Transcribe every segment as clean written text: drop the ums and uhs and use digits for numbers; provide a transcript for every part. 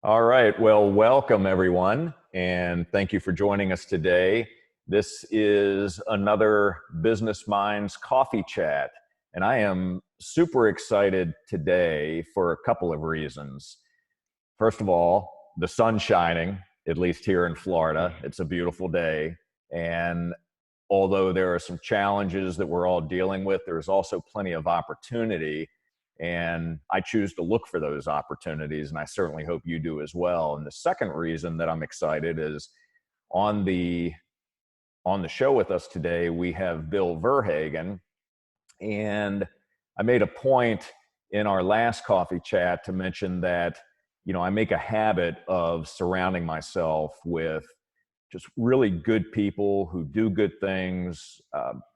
All right. Well, welcome everyone, and thank you for joining us today. This is another Business Minds coffee chat, and I am super excited today for a couple of reasons. First of all, the sun's shining, at least here in Florida. It's a beautiful day, and although there are some challenges that we're all dealing with, there's also plenty of opportunity. And I choose to look for those opportunities, and I certainly hope you do as well. And the second reason that I'm excited is on the on the show with us today, we have Bill Verhagen. And I made a point in our last coffee chat to mention that, I make a habit of surrounding myself with just really good people who do good things,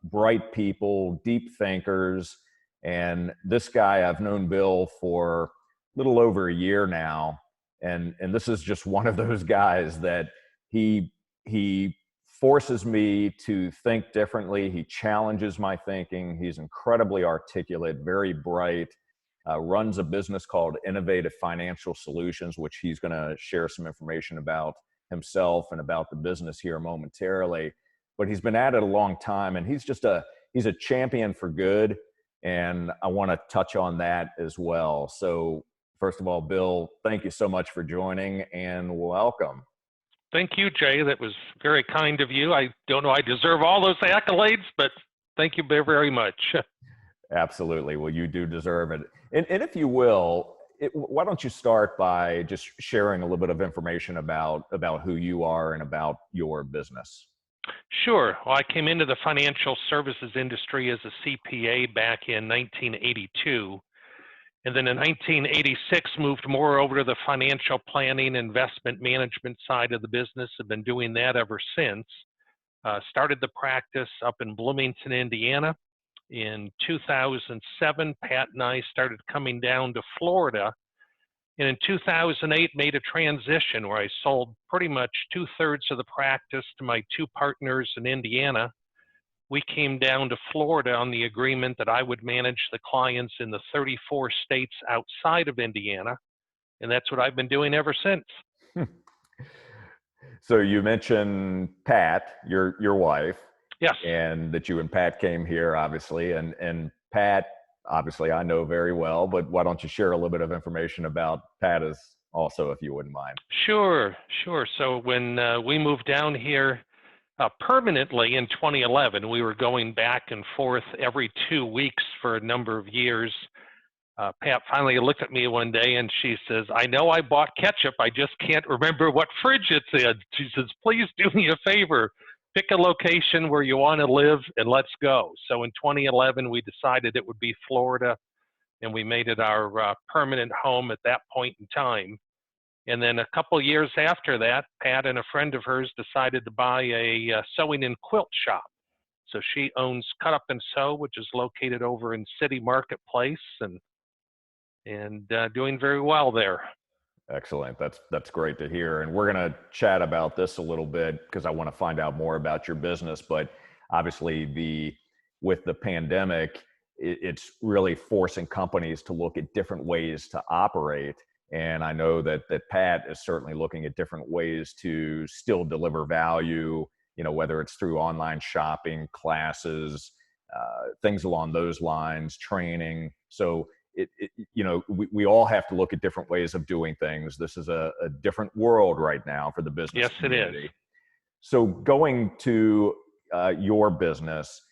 bright people, deep thinkers. And this guy, I've known Bill for a little over a year now. And this is just one of those guys that he forces me to think differently. He challenges my thinking. He's incredibly articulate, very bright, runs a business called Innovative Financial Solutions, which he's going to share some information about himself and about the business here momentarily. But he's been at it a long time, and he's a champion for good. And I want to touch on that as well. So first of all, Bill, thank you so much for joining, and welcome. Thank you, Jay. That was very kind of you. I don't know I deserve all those accolades, but thank you very, very much. Absolutely. Well, you do deserve it. And if you will, why don't you start by just sharing a little bit of information about who you are and about your business? Sure. Well, I came into the financial services industry as a CPA back in 1982. And then in 1986, moved more over to the financial planning, investment management side of the business. I've been doing that ever since. Started the practice up in Bloomington, Indiana. In 2007, Pat and I started coming down to Florida. And in 2008, made a transition where I sold pretty much 2/3 of the practice to my two partners in Indiana. We came down to Florida on the agreement that I would manage the clients in the 34 states outside of Indiana. And that's what I've been doing ever since. So you mentioned Pat, your wife. Yes. And that you and Pat came here, obviously. And Pat, obviously, I know very well, but why don't you share a little bit of information about Pat as also, if you wouldn't mind? Sure. So when we moved down here permanently in 2011, we were going back and forth every 2 weeks for a number of years. Pat finally looked at me one day and she says, "I know I bought ketchup. I just can't remember what fridge it's in." She says, "Please do me a favor. Pick a location where you want to live and let's go." So in 2011, we decided it would be Florida, and we made it our permanent home at that point in time. And then a couple years after that, Pat and a friend of hers decided to buy a sewing and quilt shop. So she owns Cut Up and Sew, which is located over in City Marketplace, and doing very well there. Excellent. That's great to hear. And we're going to chat about this a little bit because I want to find out more about your business. But obviously, with the pandemic, it's really forcing companies to look at different ways to operate. And I know that Pat is certainly looking at different ways to still deliver value, whether it's through online shopping, classes, things along those lines, training. So we all have to look at different ways of doing things. This is a different world right now for the business community. It is. So going to your business,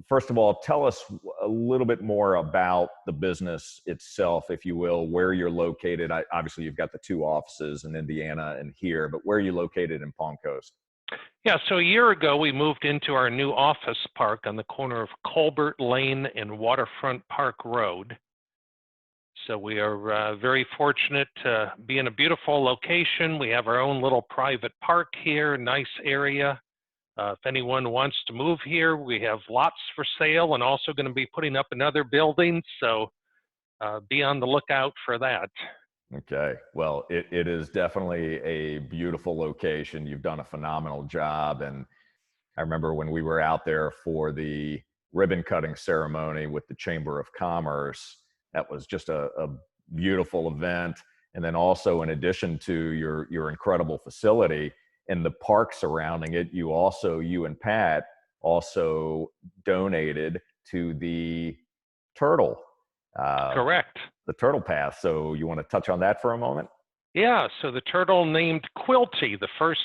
first of all, tell us a little bit more about the business itself, if you will, where you're located. Obviously, you've got the two offices in Indiana and here, but where are you located in Palm Coast? Yeah, so a year ago, we moved into our new office park on the corner of Colbert Lane and Waterfront Park Road. So we are very fortunate to be in a beautiful location. We have our own little private park here, nice area. If anyone wants to move here, we have lots for sale and also going to be putting up another building. So be on the lookout for that. Okay. Well, it is definitely a beautiful location. You've done a phenomenal job. And I remember when we were out there for the ribbon cutting ceremony with the Chamber of Commerce, that was just a beautiful event. And then also, in addition to your incredible facility and the park surrounding it, you and Pat also donated to turtle, uh, Correct. the turtle path. So you want to touch on that for a moment? Yeah, so the turtle named Quilty, the first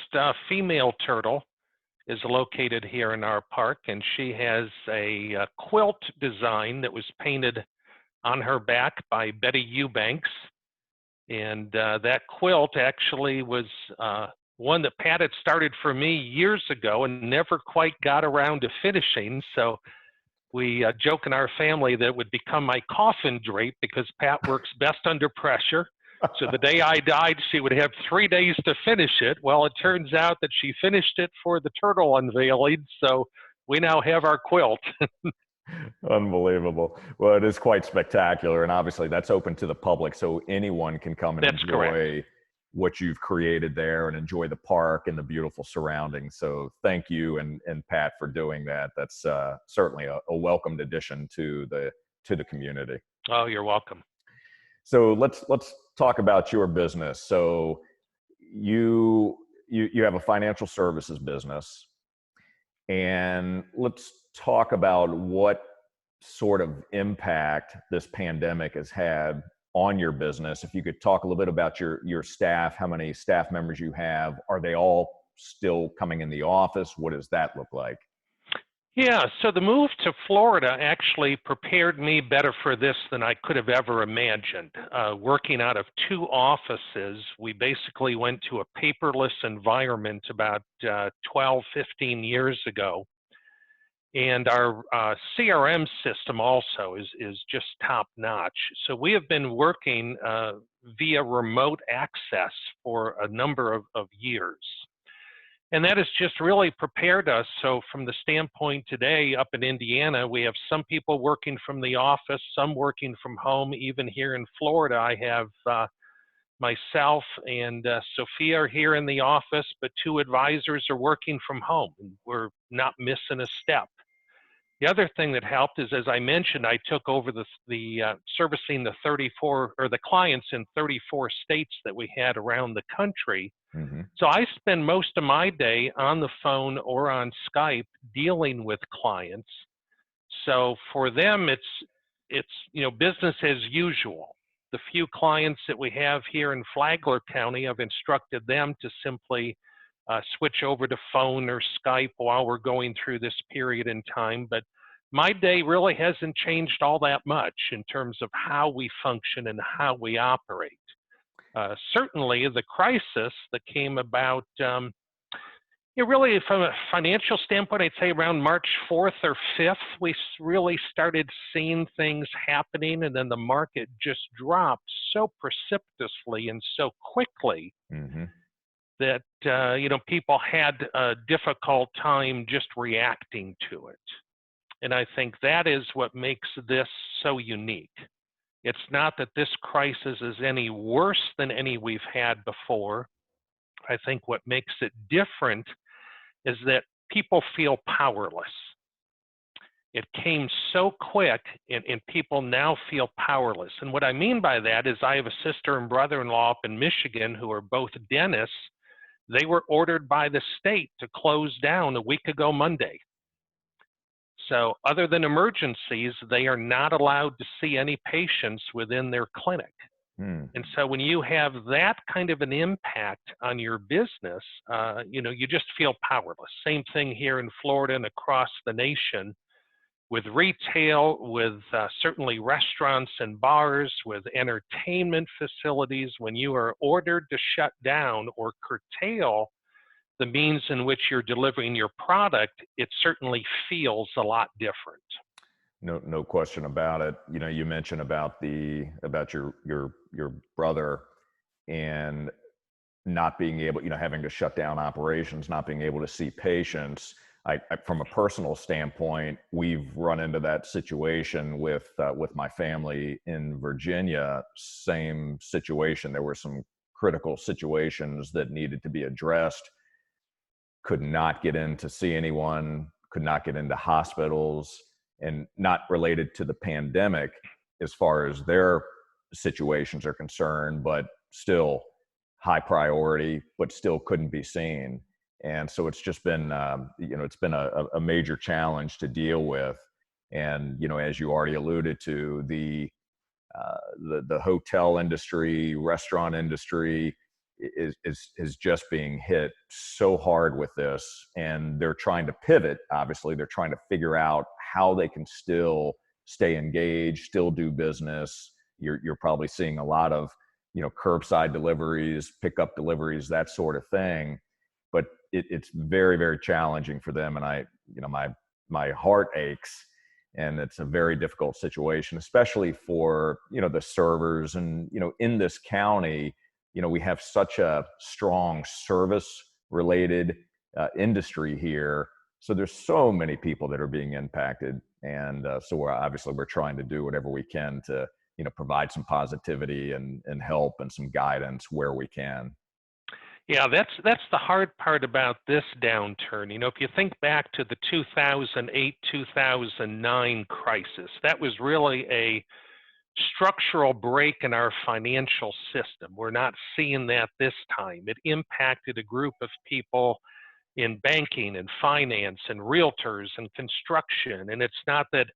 female turtle, is located here in our park, and she has a quilt design that was painted on her back by Betty Eubanks. And that quilt actually was one that Pat had started for me years ago and never quite got around to finishing. So we joke in our family that it would become my coffin drape because Pat works best under pressure. So the day I died, she would have 3 days to finish it. Well, it turns out that she finished it for the turtle unveiling. So we now have our quilt. Unbelievable. Well, it is quite spectacular. And obviously that's open to the public, so anyone can come and That's correct. enjoy what you've created there and enjoy the park and the beautiful surroundings. So thank you and Pat for doing that. That's certainly a welcomed addition to the community. Oh, you're welcome. So let's talk about your business. So you have a financial services business, and let's talk about what sort of impact this pandemic has had on your business. If you could talk a little bit about your staff, how many staff members you have, are they all still coming in the office? What does that look like? Yeah, so the move to Florida actually prepared me better for this than I could have ever imagined. Working out of 2 offices, we basically went to a paperless environment about 12, 15 years ago. And our CRM system also is just top notch. So we have been working via remote access for a number of years. And that has just really prepared us. So from the standpoint today up in Indiana, we have some people working from the office, some working from home. Even here in Florida, I have myself and Sophia are here in the office, but 2 advisors are working from home. And we're not missing a step. The other thing that helped is, as I mentioned, I took over the servicing the 34 or the clients in 34 states that we had around the country. Mm-hmm. So I spend most of my day on the phone or on Skype dealing with clients. So for them, it's business as usual. The few clients that we have here in Flagler County, I've instructed them to simply switch over to phone or Skype while we're going through this period in time. But my day really hasn't changed all that much in terms of how we function and how we operate. Certainly, the crisis that came about, really from a financial standpoint, I'd say around March 4th or 5th, we really started seeing things happening, and then the market just dropped so precipitously and so quickly. Mm-hmm. That people had a difficult time just reacting to it. And I think that is what makes this so unique. It's not that this crisis is any worse than any we've had before. I think what makes it different is that people feel powerless. It came so quick, and people now feel powerless. And what I mean by that is I have a sister and brother-in-law up in Michigan who are both dentists. They were ordered by the state to close down a week ago Monday. So other than emergencies, they are not allowed to see any patients within their clinic. And so when you have that kind of an impact on your business, you just feel powerless. Same thing here in Florida and across the nation. With retail, with certainly restaurants and bars, with entertainment facilities, when you are ordered to shut down or curtail the means in which you're delivering your product, it certainly feels a lot different. No question about it. You mentioned about your brother and not being able, having to shut down operations, not being able to see patients. From a personal standpoint, we've run into that situation with my family in Virginia. Same situation. There were some critical situations that needed to be addressed. Could not get in to see anyone. Could not get into hospitals, and not related to the pandemic as far as their situations are concerned, but still high priority, but still couldn't be seen. And so it's just been, it's been a major challenge to deal with. And, as you already alluded to, the hotel industry, restaurant industry is just being hit so hard with this, and they're trying to pivot. Obviously, they're trying to figure out how they can still stay engaged, still do business. You're probably seeing a lot of curbside deliveries, pickup deliveries, that sort of thing. But it's very, very challenging for them, and my heart aches, and it's a very difficult situation, especially for the servers. And in this county, we have such a strong service related industry here, so there's so many people that are being impacted. And so we're trying to do whatever we can to provide some positivity and help and some guidance where we can. Yeah, that's the hard part about this downturn. If you think back to the 2008, 2009 crisis, that was really a structural break in our financial system. We're not seeing that this time. It impacted a group of people in banking and finance and realtors and construction. And it's not that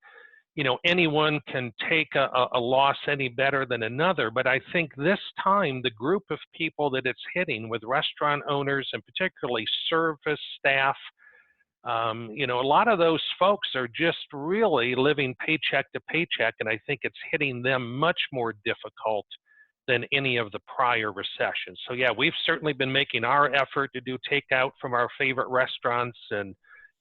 anyone can take a loss any better than another. But I think this time, the group of people that it's hitting, with restaurant owners and particularly service staff, a lot of those folks are just really living paycheck to paycheck. And I think it's hitting them much more difficult than any of the prior recessions. So yeah, we've certainly been making our effort to do takeout from our favorite restaurants and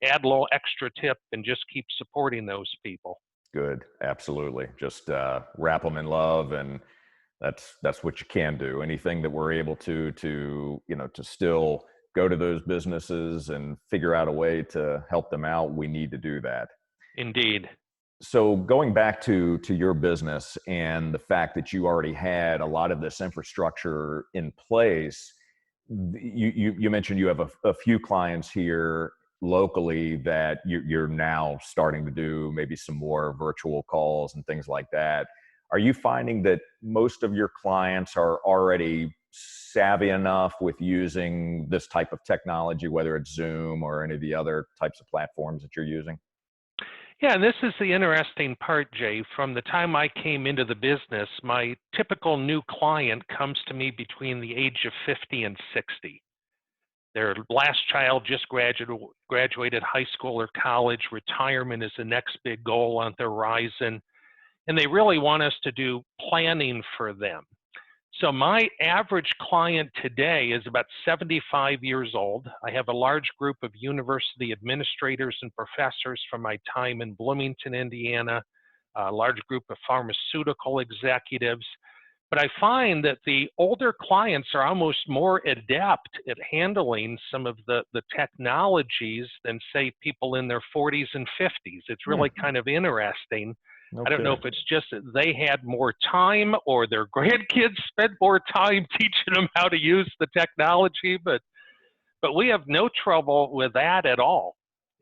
add a little extra tip and just keep supporting those people. Good. Absolutely. Just wrap them in love, and that's what you can do. Anything that we're able to still go to those businesses and figure out a way to help them out, we need to do that. Indeed. So going back to your business and the fact that you already had a lot of this infrastructure in place, you mentioned you have a few clients here locally that you're now starting to do maybe some more virtual calls and things like that. Are you finding that most of your clients are already savvy enough with using this type of technology, whether it's Zoom or any of the other types of platforms that you're using? Yeah, and this is the interesting part, Jay. From the time I came into the business, my typical new client comes to me between the age of 50 and 60. Their last child just graduated high school or college. Retirement is the next big goal on the horizon. And they really want us to do planning for them. So my average client today is about 75 years old. I have a large group of university administrators and professors from my time in Bloomington, Indiana, a large group of pharmaceutical executives. But I find that the older clients are almost more adept at handling some of the technologies than, say, people in their 40s and 50s. It's really kind of interesting. No I don't know kidding. if it's just that they had more time or their grandkids spent more time teaching them how to use the technology, but we have no trouble with that at all.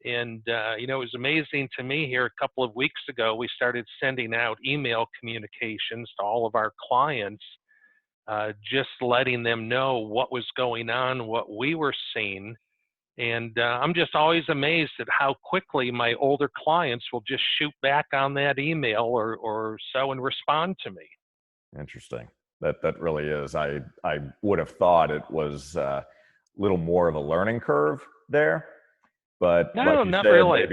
And it was amazing to me here a couple of weeks ago, we started sending out email communications to all of our clients, just letting them know what was going on, what we were seeing. And I'm just always amazed at how quickly my older clients will just shoot back on that email or so and respond to me. Interesting. That really is. I would have thought it was a little more of a learning curve there, but like No, you not said, really.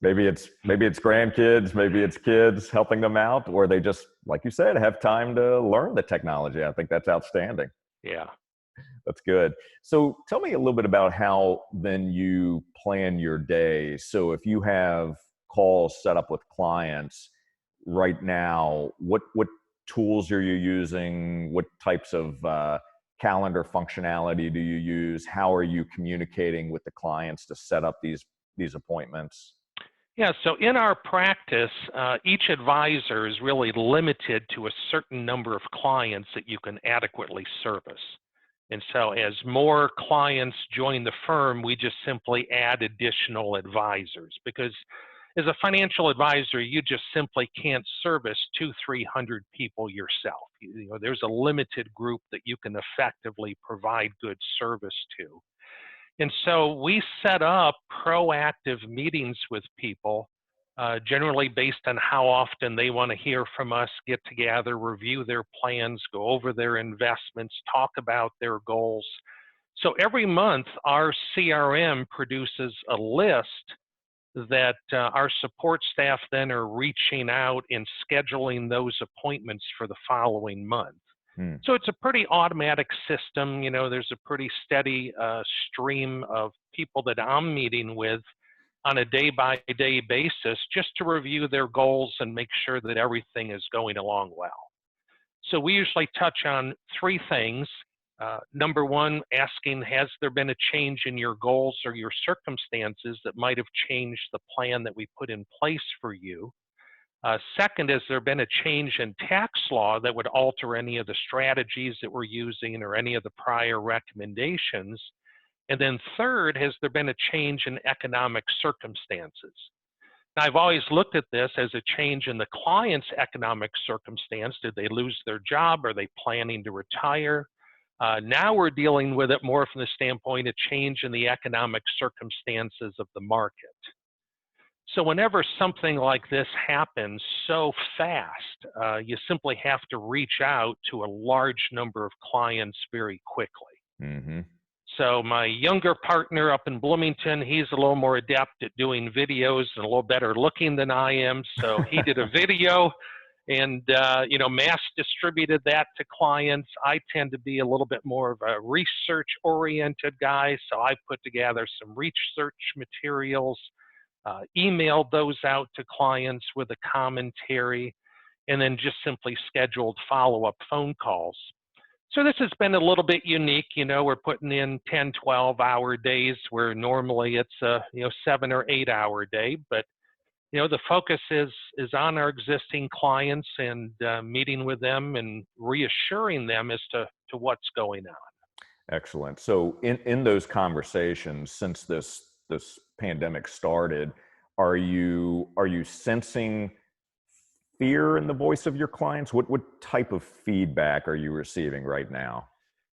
maybe it's grandkids, maybe it's kids helping them out, or they just, like you said, have time to learn the technology. I think that's outstanding. Yeah. That's good. So tell me a little bit about how then you plan your day. So if you have calls set up with clients right now, what tools are you using? What types of calendar functionality do you use? How are you communicating with the clients to set up these appointments? Yeah, so in our practice, each advisor is really limited to a certain number of clients that you can adequately service. And so as more clients join the firm, we just simply add additional advisors because as a financial advisor, you just simply can't service 200-300 people yourself. You know, there's a limited group that you can effectively provide good service to. And so we set up proactive meetings with people, generally based on how often they want to hear from us, get together, review their plans, go over their investments, talk about their goals. So every month, our CRM produces a list that our support staff then are reaching out and scheduling those appointments for the following month. Hmm. So it's a pretty automatic system. You know, there's a pretty steady stream of people that I'm meeting with on a day-by-day basis just to review their goals and make sure that everything is going along well. So we usually touch on three things. Number one, asking, has there been a change in your goals or your circumstances that might have changed the plan that we put in place for you? Second, has there been a change in tax law that would alter any of the strategies that we're using or any of the prior recommendations? And then third, has there been a change in economic circumstances? Now, I've always looked at this as a change in the client's economic circumstance. Did they lose their job? Are they planning to retire? Now we're dealing with it more from the standpoint of change in the economic circumstances of the market. So whenever something like this happens so fast, you simply have to reach out to a large number of clients very quickly. Mm-hmm. So my younger partner up in Bloomington, he's a little more adept at doing videos and a little better looking than I am. So he did a video and you know, mass distributed that to clients. I tend to be a little bit more of a research-oriented guy, so I put together some research materials, emailed those out to clients with a commentary, and then just simply scheduled follow-up phone calls. So this has been a little bit unique. You know, we're putting in 10, 12-hour days where normally it's a 7 or 8 hour day, but you know, the focus is on our existing clients and meeting with them and reassuring them as to what's going on. Excellent. So in those conversations, since this pandemic started, are you sensing fear in the voice of your clients? What type of feedback are you receiving right now?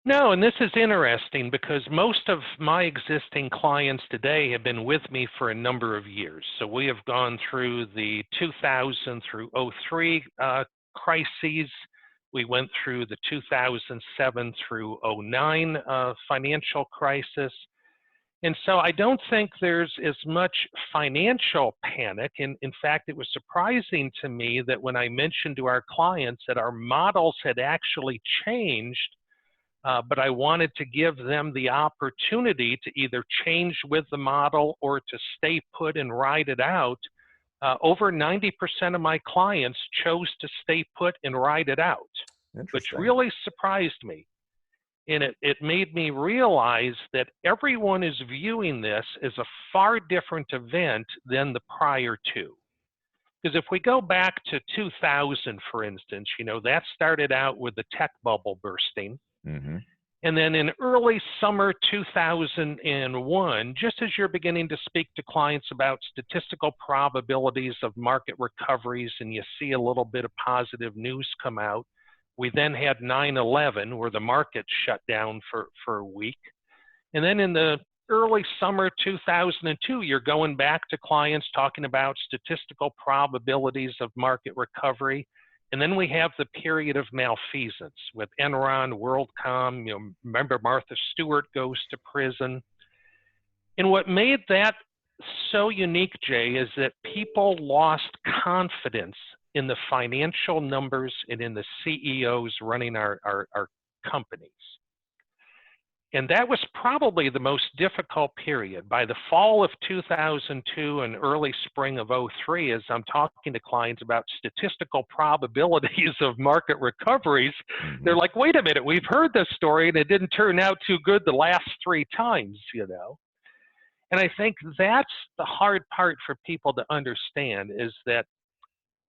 No, and this is interesting because most of my existing clients today have been with me for a number of years. So we have gone through the 2000 through 03 crises. We went through the 2007 through 09 financial crisis. And so I don't think there's as much financial panic. And in fact, it was surprising to me that when I mentioned to our clients that our models had actually changed, but I wanted to give them the opportunity to either change with the model or to stay put and ride it out. Over 90% of my clients chose to stay put and ride it out, which Interesting. really surprised me. And it made me realize that everyone is viewing this as a far different event than the prior two. Because if we go back to 2000, for instance, you know, that started out with the tech bubble bursting. Mm-hmm. And then in early summer 2001, just as you're beginning to speak to clients about statistical probabilities of market recoveries and you see a little bit of positive news come out, we then had 9/11 where the market shut down for a week. And then in the early summer 2002, you're going back to clients talking about statistical probabilities of market recovery. And then we have the period of malfeasance with Enron, WorldCom. You know, remember Martha Stewart goes to prison. And what made that so unique, Jay, is that people lost confidence in the financial numbers and in the CEOs running our companies. And that was probably the most difficult period. By the fall of 2002 and early spring of 03, as I'm talking to clients about statistical probabilities of market recoveries, Mm-hmm. they're like, wait a minute, we've heard this story and it didn't turn out too good the last 3 times, you know? And I think that's the hard part for people to understand is that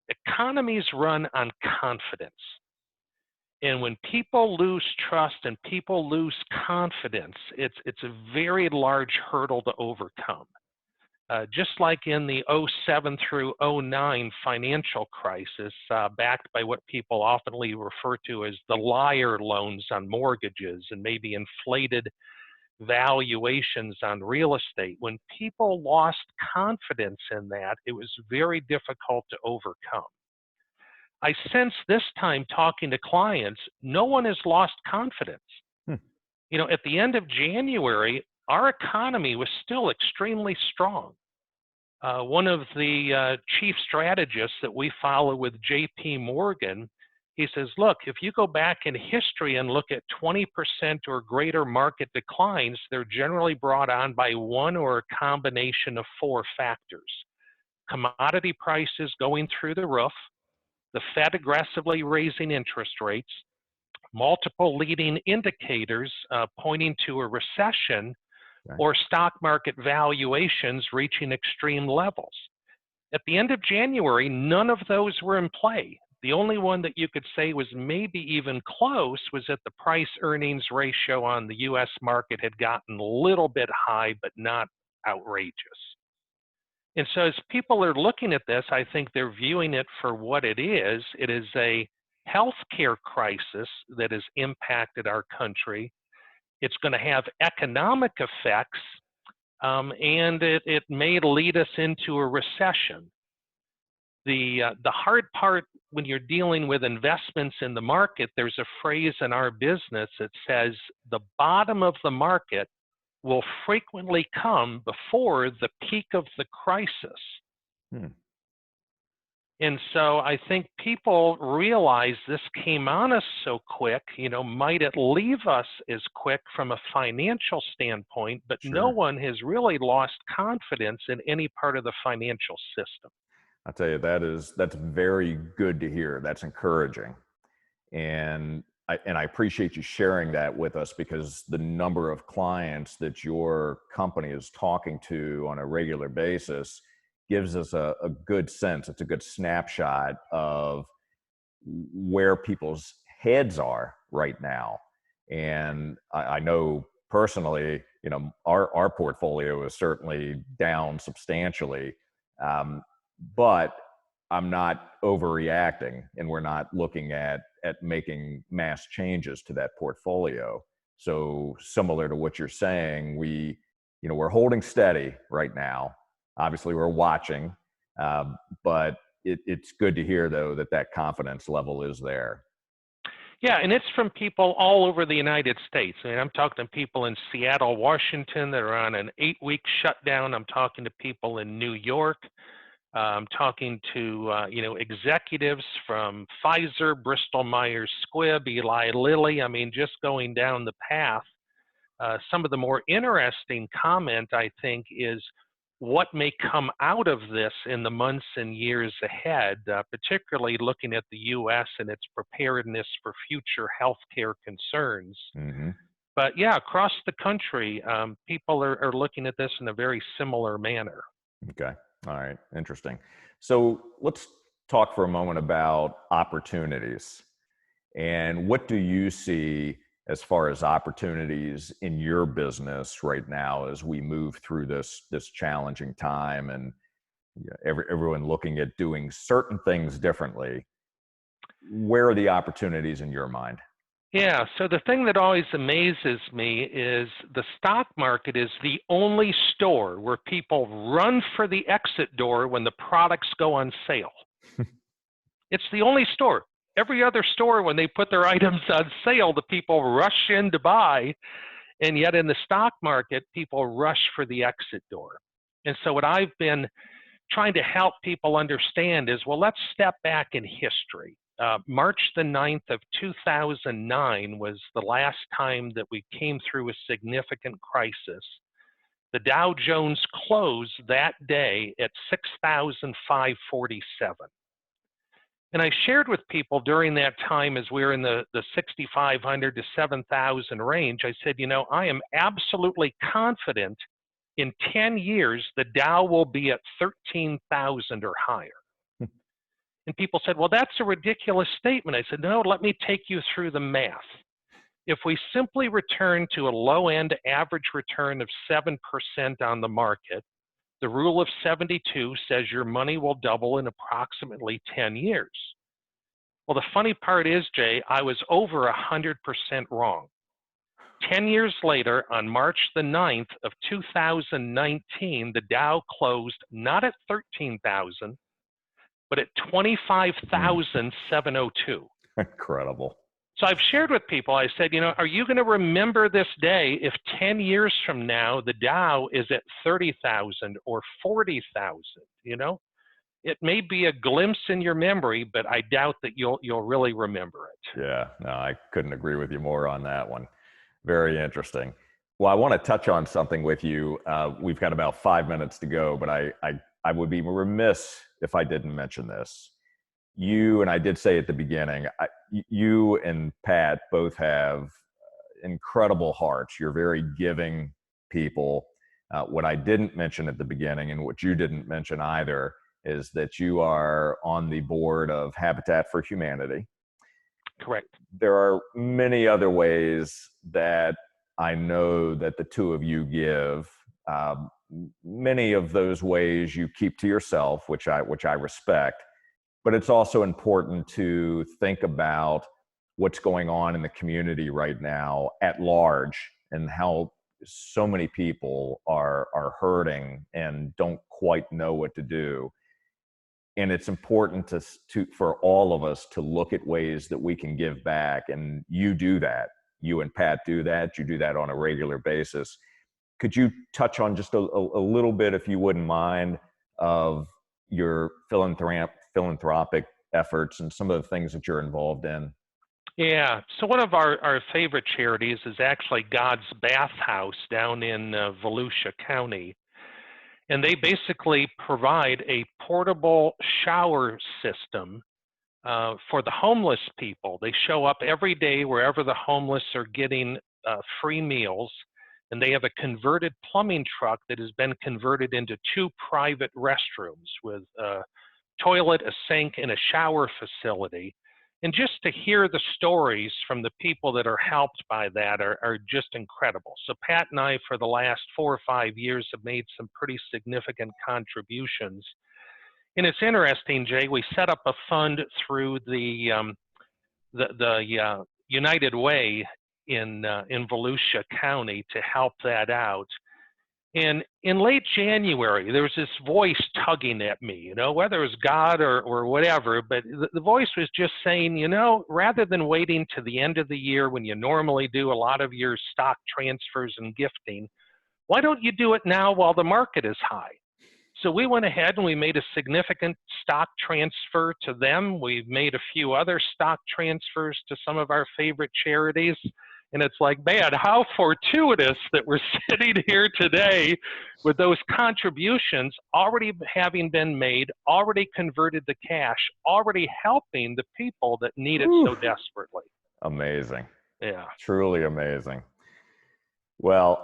economies run on confidence. And when people lose trust and people lose confidence, it's a very large hurdle to overcome. Just like in the '07 through '09 financial crisis, backed by what people oftenly refer to as the liar loans on mortgages and maybe inflated valuations on real estate. When people lost confidence in that, it was very difficult to overcome. I sense this time talking to clients, no one has lost confidence. Hmm. At the end of January, our economy was still extremely strong. One of the chief strategists that we follow with JP Morgan, he says, look, if you go back in history and look at 20% or greater market declines, they're generally brought on by one or a combination of four factors. Commodity prices going through the roof, the Fed aggressively raising interest rates, multiple leading indicators pointing to a recession, Okay. or stock market valuations reaching extreme levels. At the end of January, none of those were in play. The only one that you could say was maybe even close was that the price earnings ratio on the US market had gotten a little bit high, but not outrageous. And so as people are looking at this, I think they're viewing it for what it is. It is a healthcare crisis that has impacted our country. It's going to have economic effects, and it may lead us into a recession. The hard part when you're dealing with investments in the market, there's a phrase in our business that says the bottom of the market will frequently come before the peak of the crisis. Hmm. And so I think people realize this came on us so quick, might it leave us as quick from a financial standpoint, but no Sure. one has really lost confidence in any part of the financial system. I'll tell you, that's very good to hear. That's encouraging. And I appreciate you sharing that with us, because the number of clients that your company is talking to on a regular basis gives us a good sense. It's a good snapshot of where people's heads are right now. And I know personally, our portfolio is certainly down substantially, but I'm not overreacting, and we're not looking at making mass changes to that portfolio. So similar to what you're saying, we're holding steady right now. Obviously, we're watching, but it's good to hear, though, that confidence level is there. Yeah, and it's from people all over the United States. I mean, I'm talking to people in Seattle, Washington that are on an 8-week shutdown. I'm talking to people in New York. I'm talking to executives from Pfizer, Bristol Myers Squibb, Eli Lilly. I mean, just going down the path. Some of the more interesting comment, I think, is what may come out of this in the months and years ahead, particularly looking at the U.S. and its preparedness for future healthcare concerns. Mm-hmm. But yeah, across the country, people are looking at this in a very similar manner. Okay. All right. Interesting. So let's talk for a moment about opportunities. And what do you see as far as opportunities in your business right now as we move through this challenging time, and everyone looking at doing certain things differently? Where are the opportunities in your mind? Yeah, so the thing that always amazes me is the stock market is the only store where people run for the exit door when the products go on sale. It's the only store. Every other store, when they put their items on sale, the people rush in to buy. And yet in the stock market, people rush for the exit door. And so what I've been trying to help people understand is, well, let's step back in history. March the 9th of 2009 was the last time that we came through a significant crisis. The Dow Jones closed that day at 6,547. And I shared with people during that time, as we were in the 6,500 to 7,000 range, I said, I am absolutely confident in 10 years, the Dow will be at 13,000 or higher. And people said, well, that's a ridiculous statement. I said, no, let me take you through the math. If we simply return to a low-end average return of 7% on the market, The rule of 72 says your money will double in approximately 10 years. Well, the funny part is, Jay, I was over 100% wrong. 10 years later, on March the 9th of 2019, the Dow closed not at 13,000, but at 25,702. Incredible. So I've shared with people, I said, are you going to remember this day if 10 years from now the Dow is at 30,000 or 40,000? It may be a glimpse in your memory, but I doubt that you'll really remember it. Yeah, no, I couldn't agree with you more on that one. Very interesting. Well, I want to touch on something with you. We've got about 5 minutes to go, but I would be remiss if I didn't mention this. You, and I did say at the beginning, you and Pat both have incredible hearts. You're very giving people. What I didn't mention at the beginning, and what you didn't mention either, is that you are on the board of Habitat for Humanity. Correct. There are many other ways that I know that the two of you give. Many of those ways you keep to yourself, which I respect. But it's also important to think about what's going on in the community right now at large, and how so many people are hurting and don't quite know what to do. And it's important for all of us to look at ways that we can give back. And you do that. You and Pat do that. You do that on a regular basis. Could you touch on just a little bit, if you wouldn't mind, of your philanthropic efforts and some of the things that you're involved in? Yeah. So one of our favorite charities is actually God's Bathhouse down in Volusia County. And they basically provide a portable shower system for the homeless people. They show up every day wherever the homeless are getting free meals. And they have a converted plumbing truck that has been converted into 2 private restrooms with a toilet, a sink, and a shower facility. And just to hear the stories from the people that are helped by that are just incredible. So Pat and I, for the last 4 or 5 years, have made some pretty significant contributions. And it's interesting, Jay, we set up a fund through the United Way in Volusia County to help that out. And in late January, there was this voice tugging at me, whether it was God or whatever, but the voice was just saying, rather than waiting to the end of the year when you normally do a lot of your stock transfers and gifting, why don't you do it now while the market is high? So we went ahead and we made a significant stock transfer to them. We've made a few other stock transfers to some of our favorite charities. And it's like, man, how fortuitous that we're sitting here today with those contributions already having been made, already converted to cash, already helping the people that need it so desperately. Amazing. Yeah. Truly amazing. Well,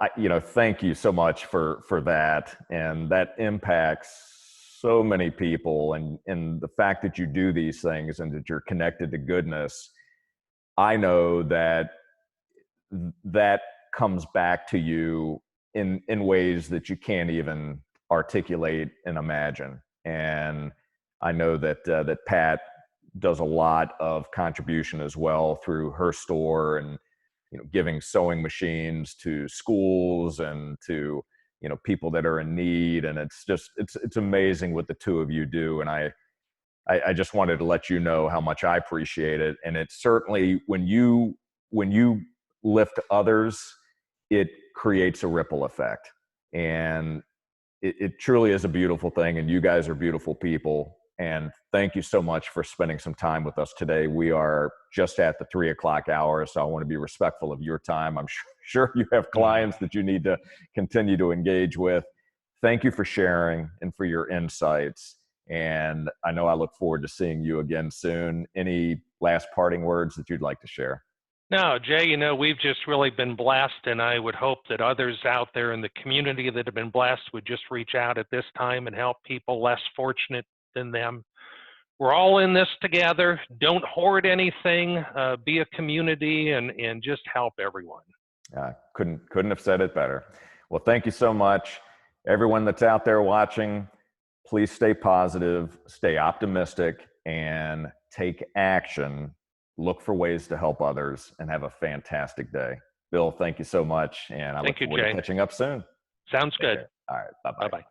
thank you so much for that. And that impacts so many people. And the fact that you do these things and that you're connected to goodness, I know that comes back to you in ways that you can't even articulate and imagine. And I know that Pat does a lot of contribution as well through her store, and giving sewing machines to schools and to people that are in need. And it's amazing what the two of you do. And I just wanted to let you know how much I appreciate it. And it's certainly, when you lift others, it creates a ripple effect. And it truly is a beautiful thing. And you guys are beautiful people. And thank you so much for spending some time with us today. We are just at the 3 o'clock hour, so I want to be respectful of your time. I'm sure you have clients that you need to continue to engage with. Thank you for sharing and for your insights. And I know I look forward to seeing you again soon. Any last parting words that you'd like to share? No, Jay, we've just really been blessed, and I would hope that others out there in the community that have been blessed would just reach out at this time and help people less fortunate than them. We're all in this together. Don't hoard anything. Be a community and just help everyone. Couldn't have said it better. Well, thank you so much. Everyone that's out there watching, please stay positive, stay optimistic, and take action. Look for ways to help others and have a fantastic day. Bill, thank you so much. And I look Thank you, forward to Jay. catching up soon. Sounds Take good. care. All right. Bye bye. Bye-bye.